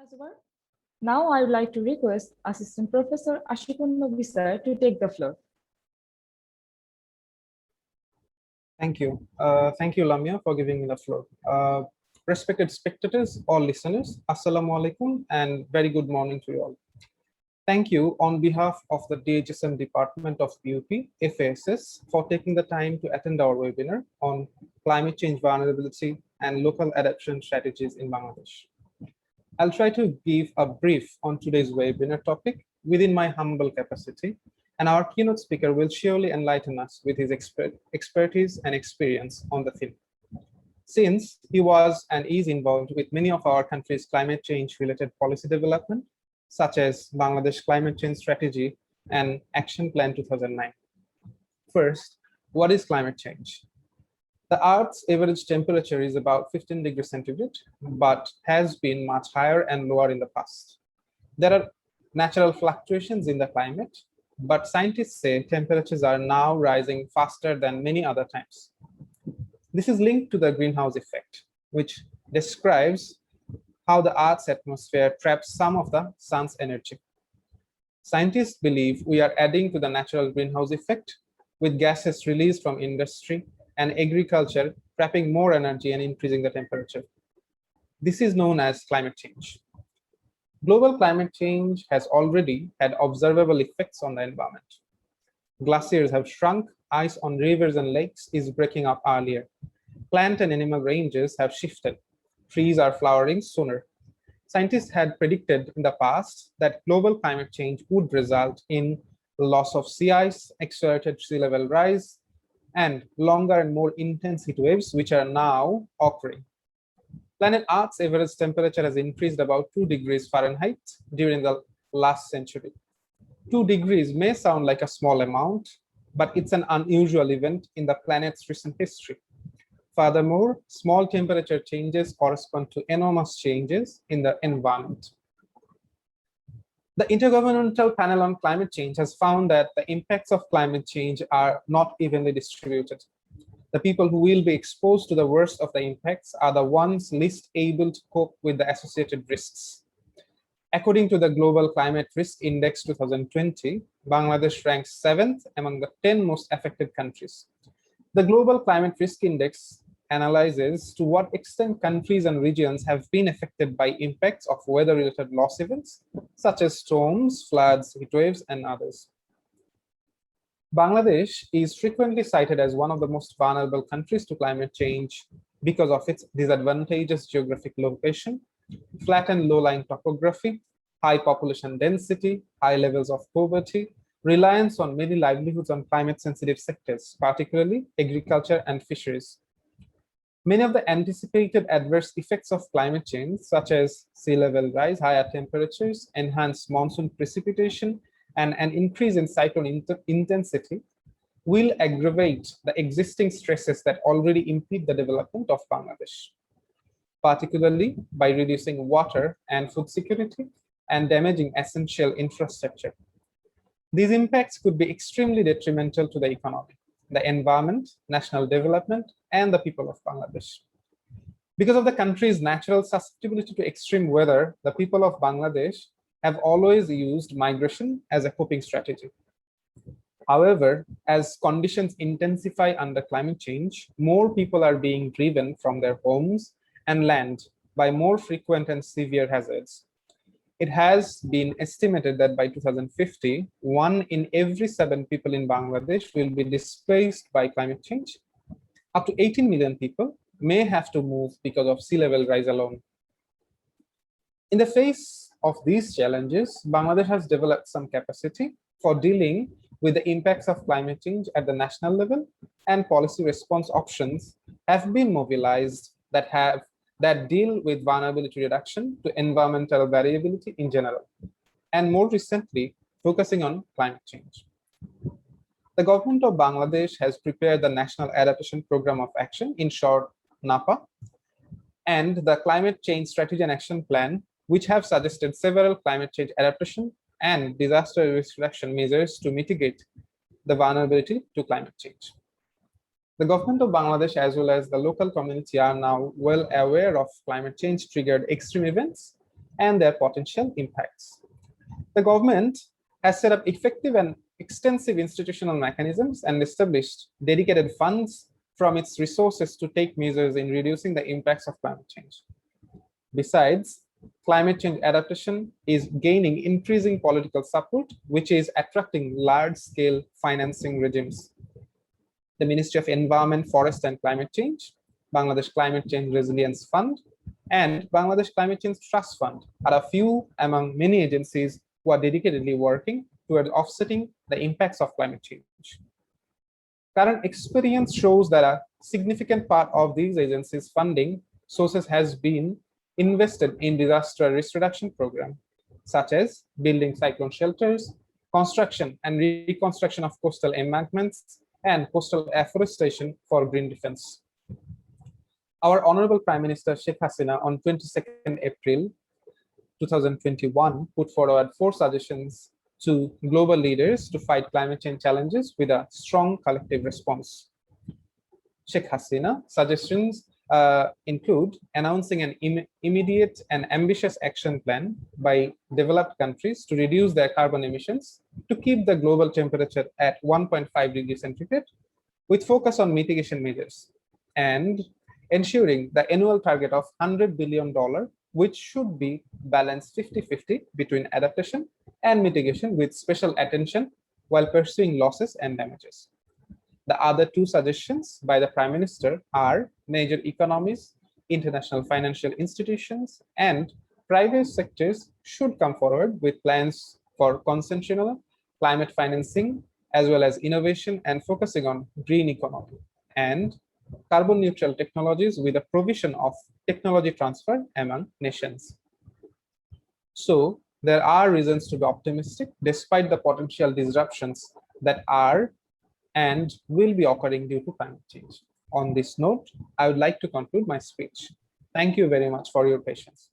As well. Now I would like to request Assistant Professor Asikunnaby sir to take the floor. Thank you. Thank you, Lamia, for giving me the floor. Respected spectators or listeners, Assalamu alaikum and very good morning to you all. Thank you on behalf of the DHSM Department of PUP, FASS, for taking the time to attend our webinar on climate change vulnerability and local adaptation strategies in Bangladesh. I'll try to give a brief on today's webinar topic within my humble capacity, and our keynote speaker will surely enlighten us with his expertise and experience on the theme. Since he was and is involved with many of our country's climate change related policy development, such as Bangladesh Climate Change Strategy and Action Plan 2009. First, what is climate change? The Earth's average temperature is about 15 degrees centigrade, but has been much higher and lower in the past. There are natural fluctuations in the climate, but scientists say temperatures are now rising faster than many other times. This is linked to the greenhouse effect, which describes how the Earth's atmosphere traps some of the sun's energy. Scientists believe we are adding to the natural greenhouse effect with gases released from industry and agriculture trapping more energy and increasing the temperature. This is known as climate change. Global climate change has already had observable effects on the environment. Glaciers have shrunk, ice on rivers and lakes is breaking up earlier. Plant and animal ranges have shifted. Trees are flowering sooner. Scientists had predicted in the past that global climate change would result in loss of sea ice, accelerated sea level rise, and longer and more intense heat waves, which are now occurring. Planet Earth's average temperature has increased about 2 degrees Fahrenheit during the last century. 2 degrees may sound like a small amount, but it's an unusual event in the planet's recent history. Furthermore, small temperature changes correspond to enormous changes in the environment. The Intergovernmental Panel on Climate Change has found that the impacts of climate change are not evenly distributed. The people who will be exposed to the worst of the impacts are the ones least able to cope with the associated risks. According to the Global Climate Risk Index 2020, Bangladesh ranks 7th among the 10 most affected countries. The Global Climate Risk Index analyzes to what extent countries and regions have been affected by impacts of weather-related loss events, such as storms, floods, heat waves, and others. Bangladesh is frequently cited as one of the most vulnerable countries to climate change because of its disadvantageous geographic location, flat and low-lying topography, high population density, high levels of poverty, reliance on many livelihoods on climate-sensitive sectors, particularly agriculture and fisheries. Many of the anticipated adverse effects of climate change, such as sea level rise, higher temperatures, enhanced monsoon precipitation, and an increase in cyclone intensity, will aggravate the existing stresses that already impede the development of Bangladesh, particularly by reducing water and food security and damaging essential infrastructure. These impacts could be extremely detrimental to the economy, the environment, national development, and the people of Bangladesh. Because of the country's natural susceptibility to extreme weather, the people of Bangladesh have always used migration as a coping strategy. However, as conditions intensify under climate change, more people are being driven from their homes and land by more frequent and severe hazards. It has been estimated that by 2050, 1 in every 7 people in Bangladesh will be displaced by climate change. Up to 18 million people may have to move because of sea level rise alone. In the face of these challenges, Bangladesh has developed some capacity for dealing with the impacts of climate change at the national level, and policy response options have been mobilized that deal with vulnerability reduction to environmental variability in general, and more recently, focusing on climate change. The government of Bangladesh has prepared the National Adaptation Program of Action, in short, NAPA, and the Climate Change Strategy and Action Plan, which have suggested several climate change adaptation and disaster risk reduction measures to mitigate the vulnerability to climate change. The government of Bangladesh as well as the local community are now well aware of climate change triggered extreme events and their potential impacts. The government has set up effective and extensive institutional mechanisms and established dedicated funds from its resources to take measures in reducing the impacts of climate change. Besides, climate change adaptation is gaining increasing political support, which is attracting large-scale financing regimes. The Ministry of Environment, Forest and Climate Change, Bangladesh Climate Change Resilience Fund, and Bangladesh Climate Change Trust Fund are a few among many agencies who are dedicatedly working towards offsetting the impacts of climate change. Current experience shows that a significant part of these agencies' funding sources has been invested in disaster risk reduction programs, such as building cyclone shelters, construction and reconstruction of coastal embankments, and coastal afforestation for green defense. Our Honorable Prime Minister Sheikh Hasina on 22nd April 2021 put forward 4 suggestions to global leaders to fight climate change challenges with a strong collective response. Sheikh Hasina suggestions include announcing an immediate and ambitious action plan by developed countries to reduce their carbon emissions to keep the global temperature at 1.5 degrees centigrade, with focus on mitigation measures, and ensuring the annual target of $100 billion, which should be balanced 50-50 between adaptation and mitigation, with special attention while pursuing losses and damages. The other 2 suggestions by the Prime Minister are major economies, international financial institutions, and private sectors should come forward with plans for consensual climate financing, as well as innovation and focusing on green economy and carbon neutral technologies with a provision of technology transfer among nations. So there are reasons to be optimistic despite the potential disruptions that are and will be occurring due to climate change. On this note, I would like to conclude my speech. Thank you very much for your patience.